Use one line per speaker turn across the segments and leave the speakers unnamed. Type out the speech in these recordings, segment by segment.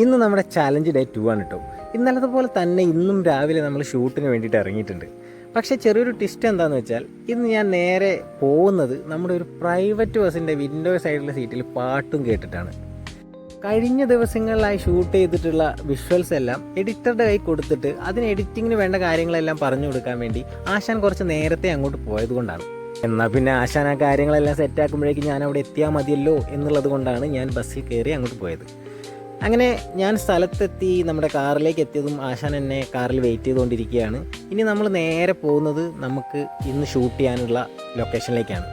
ഇന്ന് നമ്മുടെ challenge day 2 ആണ് കേട്ടോ. ഇന്നലത്തെ പോലെ തന്നെ ഇന്നും രാവിലെ നമ്മൾ ഷൂട്ടിന് വേണ്ടിയിട്ട് ഇറങ്ങിയിട്ടുണ്ട്. പക്ഷേ ചെറിയൊരു ട്വിസ്റ്റ് എന്താണെന്ന് വെച്ചാൽ ഇന്ന് ഞാൻ നേരെ പോകുന്നത് നമ്മുടെ ഒരു പ്രൈവറ്റ് ബസ്സിൻ്റെ വിൻഡോ സൈഡിലെ സീറ്റിൽ പാട്ടും കേട്ടിട്ടാണ്. കഴിഞ്ഞ ദിവസങ്ങളിലായി ഷൂട്ട് ചെയ്തിട്ടുള്ള വിഷ്വൽസ് എല്ലാം എഡിറ്ററുടെ കൈ കൊടുത്തിട്ട് അതിന് എഡിറ്റിങ്ങിന് വേണ്ട കാര്യങ്ങളെല്ലാം പറഞ്ഞു കൊടുക്കാൻ വേണ്ടി ആശാൻ കുറച്ച് നേരത്തെ അങ്ങോട്ട് പോയത് കൊണ്ടാണ്. എന്നാൽ പിന്നെ ആശാൻ ആ കാര്യങ്ങളെല്ലാം സെറ്റാക്കുമ്പോഴേക്കും ഞാൻ അവിടെ എത്തിയാൽ മതിയല്ലോ എന്നുള്ളത് കൊണ്ടാണ് ഞാൻ ബസ്സിൽ കയറി അങ്ങോട്ട് പോയത്. അങ്ങനെ ഞാൻ സ്ഥലത്തെത്തി നമ്മുടെ കാറിലേക്ക് എത്തിയതും ആശാൻ എന്നെ കാറിൽ വെയിറ്റ് ചെയ്തുകൊണ്ടിരിക്കുകയാണ്. ഇനി നമ്മൾ നേരെ പോകുന്നത് നമുക്ക് ഇന്ന് ഷൂട്ട് ചെയ്യാനുള്ള ലൊക്കേഷനിലേക്കാണ്.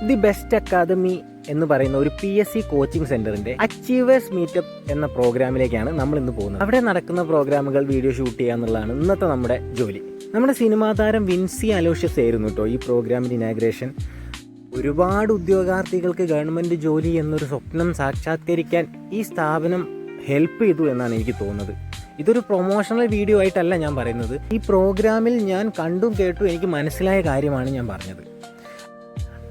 ദി ബെസ്റ്റ് അക്കാദമി എന്ന് പറയുന്ന ഒരു PSC കോച്ചിങ് സെൻറ്ററിൻ്റെ അച്ചീവേഴ്സ് മീറ്റപ്പ് എന്ന പ്രോഗ്രാമിലേക്കാണ് നമ്മൾ ഇന്ന് പോകുന്നത്. അവിടെ നടക്കുന്ന പ്രോഗ്രാമുകൾ വീഡിയോ ഷൂട്ട് ചെയ്യുക എന്നുള്ളതാണ് ഇന്നത്തെ നമ്മുടെ ജോലി. നമ്മുടെ സിനിമാ താരം വിൻസി അലോഷ്യസ് ആയിരുന്നു കേട്ടോ ഈ പ്രോഗ്രാമിൻ്റെ ഇനാഗ്രേഷൻ. ഒരുപാട് ഉദ്യോഗാർത്ഥികൾക്ക് ഗവൺമെൻറ് ജോലി എന്നൊരു സ്വപ്നം സാക്ഷാത്കരിക്കാൻ ഈ സ്ഥാപനം ഹെൽപ്പ് ചെയ്തു എന്നാണ് എനിക്ക് തോന്നുന്നത്. ഇതൊരു പ്രൊമോഷണൽ വീഡിയോ ആയിട്ടല്ല ഞാൻ പറയുന്നത്. ഈ പ്രോഗ്രാമിൽ ഞാൻ കണ്ടും കേട്ടും എനിക്ക് മനസ്സിലായ കാര്യമാണ് ഞാൻ പറഞ്ഞത്.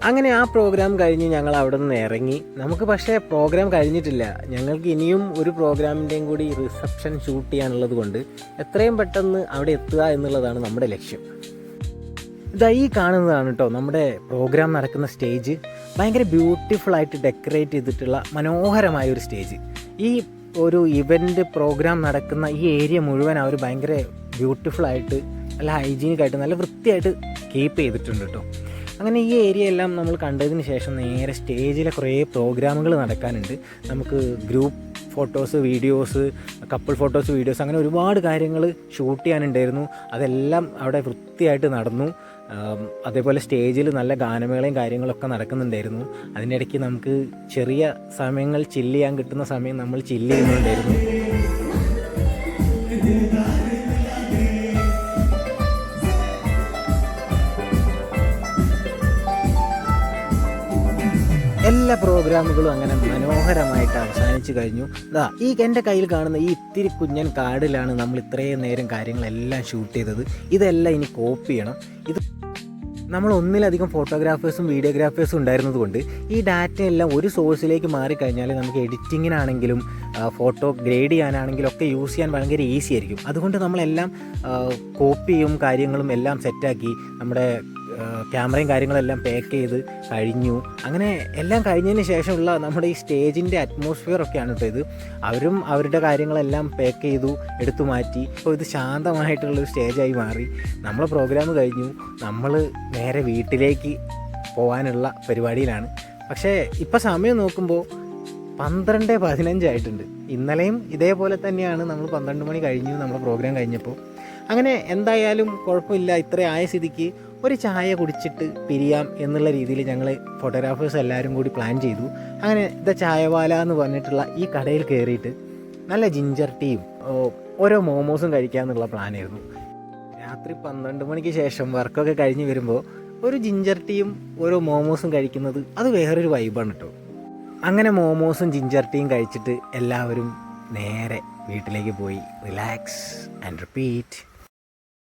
അങ്ങനെ ആ പ്രോഗ്രാം കഴിഞ്ഞ് ഞങ്ങൾ അവിടെ നിന്ന് ഇറങ്ങി. നമുക്ക് പക്ഷേ പ്രോഗ്രാം കഴിഞ്ഞിട്ടില്ല. ഞങ്ങൾക്ക് ഇനിയും ഒരു പ്രോഗ്രാമിൻ്റെയും കൂടി റിസപ്ഷൻ ഷൂട്ട് ചെയ്യാനുള്ളത് കൊണ്ട് എത്രയും പെട്ടെന്ന് അവിടെ എത്തുക എന്നുള്ളതാണ് നമ്മുടെ ലക്ഷ്യം. ഈ കാണുന്നതാണ് കേട്ടോ നമ്മുടെ പ്രോഗ്രാം നടക്കുന്ന സ്റ്റേജ്. ഭയങ്കര ബ്യൂട്ടിഫുള്ളായിട്ട് ഡെക്കറേറ്റ് ചെയ്തിട്ടുള്ള മനോഹരമായ ഒരു സ്റ്റേജ്. ഈ ഒരു ഇവൻ്റ് പ്രോഗ്രാം നടക്കുന്ന ഈ ഏരിയ മുഴുവൻ അവർ ഭയങ്കര ബ്യൂട്ടിഫുള്ളായിട്ട് നല്ല ഹൈജീനിക്കായിട്ട് നല്ല വൃത്തിയായിട്ട് കീപ്പ് ചെയ്തിട്ടുണ്ട് കേട്ടോ. അങ്ങനെ ഈ ഏരിയ എല്ലാം നമ്മൾ കണ്ടതിന് ശേഷം നേരെ സ്റ്റേജിലെ കുറേ പ്രോഗ്രാമുകൾ നടക്കാനുണ്ട്. നമുക്ക് group photos, videos, couple photos, videos, അങ്ങനെ ഒരുപാട് കാര്യങ്ങൾ ഷൂട്ട് ചെയ്യാനുണ്ടായിരുന്നു. അതെല്ലാം അവിടെ വൃത്തിയായിട്ട് നടന്നു. അതേപോലെ സ്റ്റേജിൽ നല്ല ഗാനമേളയും കാര്യങ്ങളൊക്കെ നടക്കുന്നുണ്ടായിരുന്നു. അതിനിടയ്ക്ക് നമുക്ക് ചെറിയ സമയങ്ങൾ ചില്ല് ചെയ്യാൻ കിട്ടുന്ന സമയം നമ്മൾ ചില്ല് ചെയ്യുന്നുണ്ടായിരുന്നു. എല്ലാ പ്രോഗ്രാമുകളും അങ്ങനെ മനോഹരമായിട്ട് അവസാനിച്ച് കഴിഞ്ഞു. ഈ എൻ്റെ കയ്യിൽ കാണുന്ന ഈ ഇത്തിരി കുഞ്ഞൻ കാർഡിലാണ് നമ്മൾ ഇത്രയും നേരം കാര്യങ്ങളെല്ലാം ഷൂട്ട് ചെയ്തത്. ഇതെല്ലാം ഇനി കോപ്പി ചെയ്യണം. ഇത് നമ്മൾ ഒന്നിലധികം ഫോട്ടോഗ്രാഫേഴ്സും വീഡിയോഗ്രാഫേഴ്സും ഉണ്ടായിരുന്നത് കൊണ്ട് ഈ ഡാറ്റയെല്ലാം ഒരു സോഴ്സിലേക്ക് മാറിക്കഴിഞ്ഞാൽ നമുക്ക് എഡിറ്റിങ്ങിനാണെങ്കിലും ഫോട്ടോ ഗ്രേഡ് ചെയ്യാനാണെങ്കിലും ഒക്കെ യൂസ് ചെയ്യാൻ ഭയങ്കര ഈസി ആയിരിക്കും. അതുകൊണ്ട് നമ്മളെല്ലാം കോപ്പിയും കാര്യങ്ങളും എല്ലാം സെറ്റാക്കി നമ്മുടെ ക്യാമറയും കാര്യങ്ങളെല്ലാം പാക്ക് ചെയ്ത് കഴിഞ്ഞു. അങ്ങനെ എല്ലാം കഴിഞ്ഞതിന് ശേഷമുള്ള നമ്മുടെ ഈ സ്റ്റേജിൻ്റെ അറ്റ്മോസ്ഫിയർ ഒക്കെയാണ് കേട്ടോ ഇത്. അവരും അവരുടെ കാര്യങ്ങളെല്ലാം പാക്ക് ചെയ്തു, എടുത്തു മാറ്റി. അപ്പോൾ ഇത് ശാന്തമായിട്ടുള്ളൊരു സ്റ്റേജായി മാറി. നമ്മളെ പ്രോഗ്രാം കഴിഞ്ഞു. നമ്മൾ നേരെ വീട്ടിലേക്ക് പോകാനുള്ള പരിപാടിയിലാണ്. പക്ഷേ ഇപ്പോൾ സമയം നോക്കുമ്പോൾ 12:15 ആയിട്ടുണ്ട്. ഇന്നലെയും ഇതേപോലെ തന്നെയാണ്. നമ്മൾ 12 മണി കഴിഞ്ഞു നമ്മുടെ പ്രോഗ്രാം കഴിഞ്ഞപ്പോൾ. അങ്ങനെ എന്തായാലും കുഴപ്പമില്ല. ഇത്ര ആയ സ്ഥിതിക്ക് ഒരു ചായ കുടിച്ചിട്ട് പിരിയാം എന്നുള്ള രീതിയിൽ ഞങ്ങൾ ഫോട്ടോഗ്രാഫേഴ്സ് എല്ലാവരും കൂടി പ്ലാൻ ചെയ്തു. അങ്ങനെ ചായവാല എന്ന് പറഞ്ഞിട്ടുള്ള ഈ കടയിൽ കയറിയിട്ട് നല്ല ജിഞ്ചർ ടീയും ഓരോ മോമോസും കഴിക്കാമെന്നുള്ള പ്ലാനായിരുന്നു. രാത്രി 12 മണിക്ക് ശേഷം വർക്കൊക്കെ കഴിഞ്ഞ് വരുമ്പോൾ ഒരു ജിഞ്ചർ ടീയും ഓരോ മോമോസും കഴിക്കുന്നത് അത് വേറൊരു വൈബാണ് കേട്ടോ. അങ്ങനെ മോമോസും ജിഞ്ചർ ടീയും കഴിച്ചിട്ട് എല്ലാവരും നേരെ വീട്ടിലേക്ക് പോയി റിലാക്സ് ആൻഡ് റിപ്പീറ്റ്.